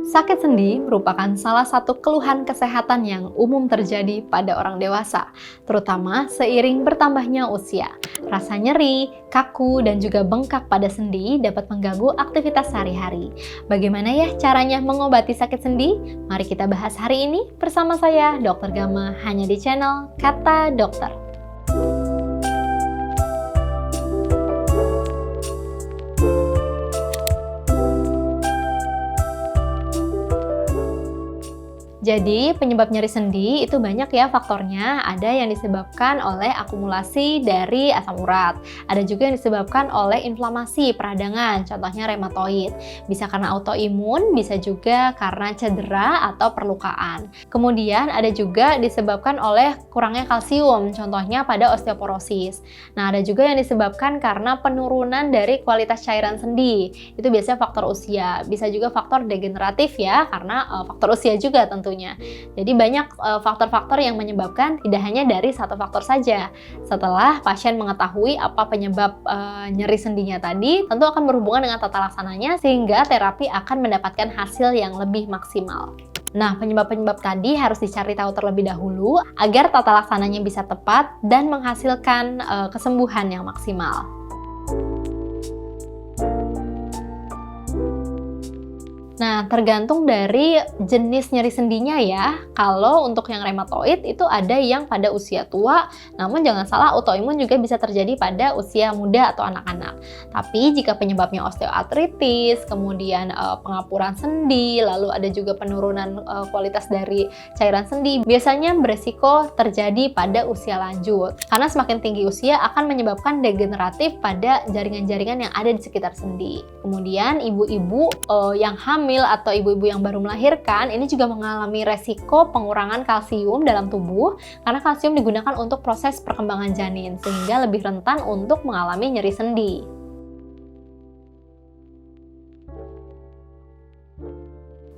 Sakit sendi merupakan salah satu keluhan kesehatan yang umum terjadi pada orang dewasa, terutama seiring bertambahnya usia. Rasa nyeri, kaku, dan juga bengkak pada sendi dapat mengganggu aktivitas sehari-hari. Bagaimana ya caranya mengobati sakit sendi? Mari kita bahas hari ini bersama saya, Dr. Gama, hanya di channel Kata Dokter. Jadi, penyebab nyeri sendi itu banyak ya faktornya. Ada yang disebabkan oleh akumulasi dari asam urat. Ada juga yang disebabkan oleh inflamasi peradangan, contohnya rheumatoid. Bisa karena autoimun, bisa juga karena cedera atau perlukaan. Kemudian ada juga disebabkan oleh kurangnya kalsium, contohnya pada osteoporosis. Nah, ada juga yang disebabkan karena penurunan dari kualitas cairan sendi. Itu biasanya faktor usia. Bisa juga faktor degeneratif ya, karena faktor usia juga tentunya. Jadi banyak faktor-faktor yang menyebabkan, tidak hanya dari satu faktor saja. Setelah pasien mengetahui apa penyebab nyeri sendinya tadi, tentu akan berhubungan dengan tata laksananya sehingga terapi akan mendapatkan hasil yang lebih maksimal. Nah, penyebab-penyebab tadi harus dicari tahu terlebih dahulu agar tata laksananya bisa tepat dan menghasilkan kesembuhan yang maksimal. Nah, tergantung dari jenis nyeri sendinya ya. Kalau untuk yang rheumatoid itu ada yang pada usia tua, namun jangan salah autoimun juga bisa terjadi pada usia muda atau anak-anak. Tapi jika penyebabnya osteoartritis, kemudian pengapuran sendi, lalu ada juga penurunan kualitas dari cairan sendi, biasanya beresiko terjadi pada usia lanjut. Karena semakin tinggi usia akan menyebabkan degeneratif pada jaringan-jaringan yang ada di sekitar sendi. Kemudian ibu-ibu yang hamil atau ibu-ibu yang baru melahirkan ini juga mengalami resiko pengurangan kalsium dalam tubuh karena kalsium digunakan untuk proses perkembangan janin sehingga lebih rentan untuk mengalami nyeri sendi.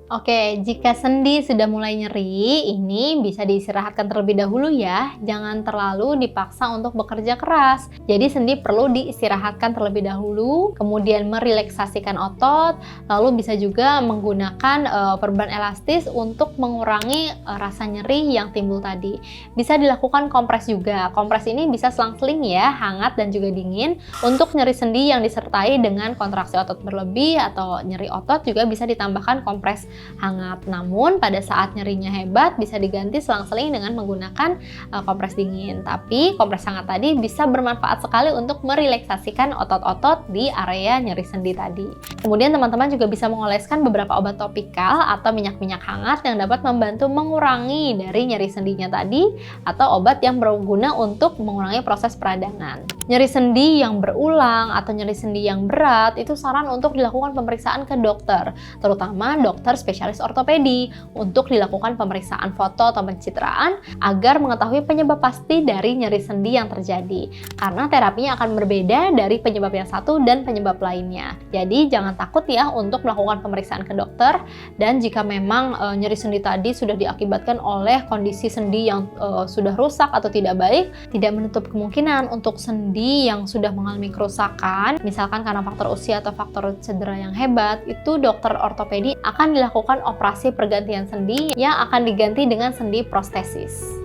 Oke, jika sendi sudah mulai nyeri, ini bisa diistirahatkan terlebih dahulu ya. Jangan terlalu dipaksa untuk bekerja keras. Jadi sendi perlu diistirahatkan terlebih dahulu, kemudian merelaksasikan otot, lalu bisa juga menggunakan perban elastis untuk mengurangi rasa nyeri yang timbul tadi. Bisa dilakukan kompres juga. Kompres ini bisa selang-seling ya, hangat dan juga dingin. Untuk nyeri sendi yang disertai dengan kontraksi otot berlebih atau nyeri otot juga bisa ditambahkan kompres hangat. Namun pada saat nyerinya hebat bisa diganti selang-seling dengan menggunakan kompres dingin. Tapi kompres hangat tadi bisa bermanfaat sekali untuk merelaksasikan otot-otot di area nyeri sendi tadi. Kemudian teman-teman juga bisa mengoleskan beberapa obat topikal atau minyak-minyak hangat yang dapat membantu mengurangi dari nyeri sendinya tadi, atau obat yang berguna untuk mengurangi proses peradangan. Nyeri sendi yang berulang atau nyeri sendi yang berat itu saran untuk dilakukan pemeriksaan ke dokter, terutama dokter spesialis ortopedi, untuk dilakukan pemeriksaan foto atau pencitraan agar mengetahui penyebab pasti dari nyeri sendi yang terjadi. Karena terapinya akan berbeda dari penyebab yang satu dan penyebab lainnya. Jadi jangan takut ya untuk melakukan pemeriksaan ke dokter, dan jika memang nyeri sendi tadi sudah diakibatkan oleh kondisi sendi yang sudah rusak atau tidak baik, tidak menutup kemungkinan untuk sendi yang sudah mengalami kerusakan, misalkan karena faktor usia atau faktor cedera yang hebat, itu dokter ortopedi akan dilakukan operasi pergantian sendi yang akan diganti dengan sendi prostesis.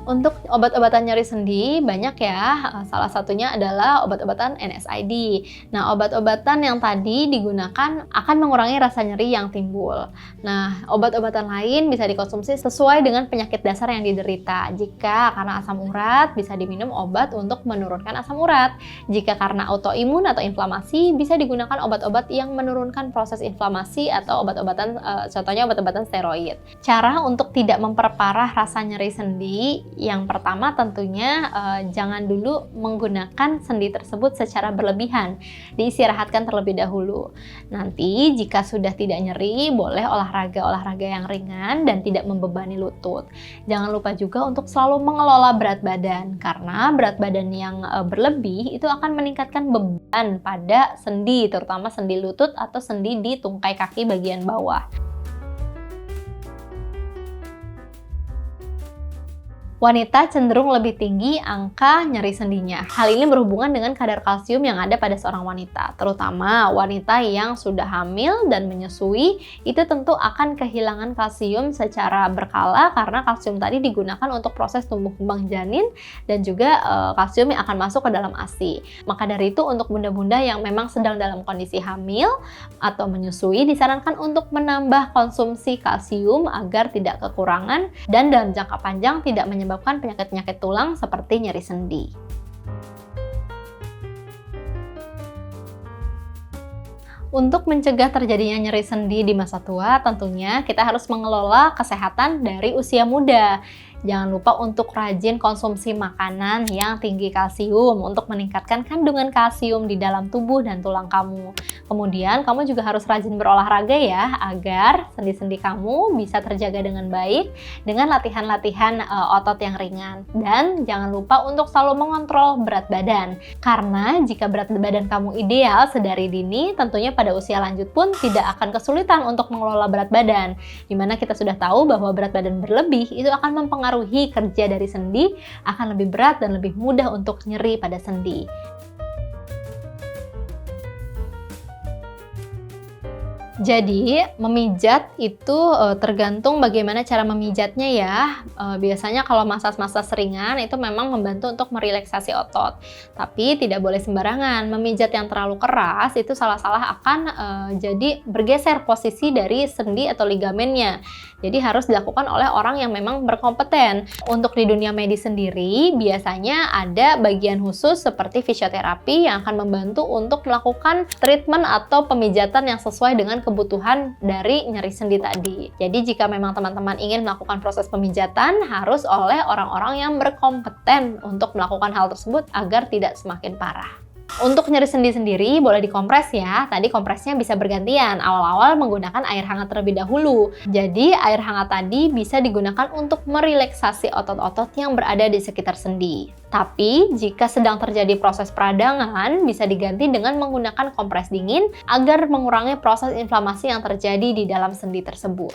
Untuk obat-obatan nyeri sendi banyak ya, salah satunya adalah obat-obatan NSAID. Nah, obat-obatan yang tadi digunakan akan mengurangi rasa nyeri yang timbul. Nah, obat-obatan lain bisa dikonsumsi sesuai dengan penyakit dasar yang diderita. Jika karena asam urat, bisa diminum obat untuk menurunkan asam urat. Jika karena autoimun atau inflamasi, bisa digunakan obat-obat yang menurunkan proses inflamasi atau obat-obatan, contohnya obat-obatan steroid. Cara untuk tidak memperparah rasa nyeri sendi, yang pertama tentunya jangan dulu menggunakan sendi tersebut secara berlebihan, diistirahatkan terlebih dahulu. Nanti jika sudah tidak nyeri, boleh olahraga yang ringan dan tidak membebani lutut. Jangan lupa juga untuk selalu mengelola berat badan, karena berat badan yang berlebih itu akan meningkatkan beban pada sendi, terutama sendi lutut atau sendi di tungkai kaki bagian bawah. Wanita cenderung lebih tinggi angka nyeri sendinya. Hal ini berhubungan dengan kadar kalsium yang ada pada seorang wanita, terutama wanita yang sudah hamil dan menyusui, itu tentu akan kehilangan kalsium secara berkala karena kalsium tadi digunakan untuk proses tumbuh kembang janin dan juga kalsium yang akan masuk ke dalam ASI. Maka dari itu untuk bunda-bunda yang memang sedang dalam kondisi hamil atau menyusui disarankan untuk menambah konsumsi kalsium agar tidak kekurangan dan dalam jangka panjang tidak menyebabkan penyakit-penyakit tulang seperti nyeri sendi. Untuk mencegah terjadinya nyeri sendi di masa tua, tentunya kita harus mengelola kesehatan dari usia muda. Jangan lupa untuk rajin konsumsi makanan yang tinggi kalsium untuk meningkatkan kandungan kalsium di dalam tubuh dan tulang kamu. Kemudian kamu juga harus rajin berolahraga ya, agar sendi-sendi kamu bisa terjaga dengan baik dengan latihan-latihan otot yang ringan. Dan jangan lupa untuk selalu mengontrol berat badan. Karena jika berat badan kamu ideal sedari dini, tentunya pada usia lanjut pun tidak akan kesulitan untuk mengelola berat badan. Dimana kita sudah tahu bahwa berat badan berlebih itu akan mempengaruhi kerja dari sendi, akan lebih berat dan lebih mudah untuk nyeri pada sendi. Jadi, memijat itu tergantung bagaimana cara memijatnya ya. Biasanya kalau masas-masas ringan itu memang membantu untuk merelaksasi otot. Tapi tidak boleh sembarangan. Memijat yang terlalu keras itu salah-salah akan jadi bergeser posisi dari sendi atau ligamennya. Jadi harus dilakukan oleh orang yang memang berkompeten. Untuk di dunia medis sendiri, biasanya ada bagian khusus seperti fisioterapi yang akan membantu untuk melakukan treatment atau pemijatan yang sesuai dengan kebutuhan dari nyeri sendi tadi. Jadi jika memang teman-teman ingin melakukan proses pemijatan, harus oleh orang-orang yang berkompeten untuk melakukan hal tersebut agar tidak semakin parah. Untuk nyeri sendi sendiri boleh dikompres ya. Tadi kompresnya bisa bergantian. Awal-awal menggunakan air hangat terlebih dahulu. Jadi air hangat tadi bisa digunakan untuk merelaksasi otot-otot yang berada di sekitar sendi. Tapi jika sedang terjadi proses peradangan, bisa diganti dengan menggunakan kompres dingin agar mengurangi proses inflamasi yang terjadi di dalam sendi tersebut.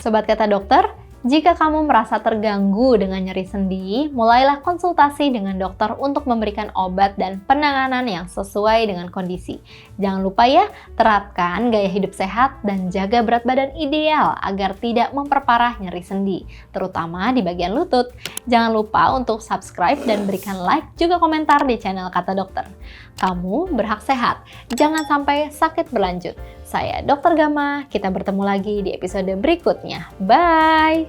Sobat Kata Dokter, jika kamu merasa terganggu dengan nyeri sendi, mulailah konsultasi dengan dokter untuk memberikan obat dan penanganan yang sesuai dengan kondisi. Jangan lupa ya, terapkan gaya hidup sehat dan jaga berat badan ideal agar tidak memperparah nyeri sendi, terutama di bagian lutut. Jangan lupa untuk subscribe dan berikan like juga komentar di channel Kata Dokter. Kamu berhak sehat, jangan sampai sakit berlanjut. Saya Dr. Gama, kita bertemu lagi di episode berikutnya. Bye!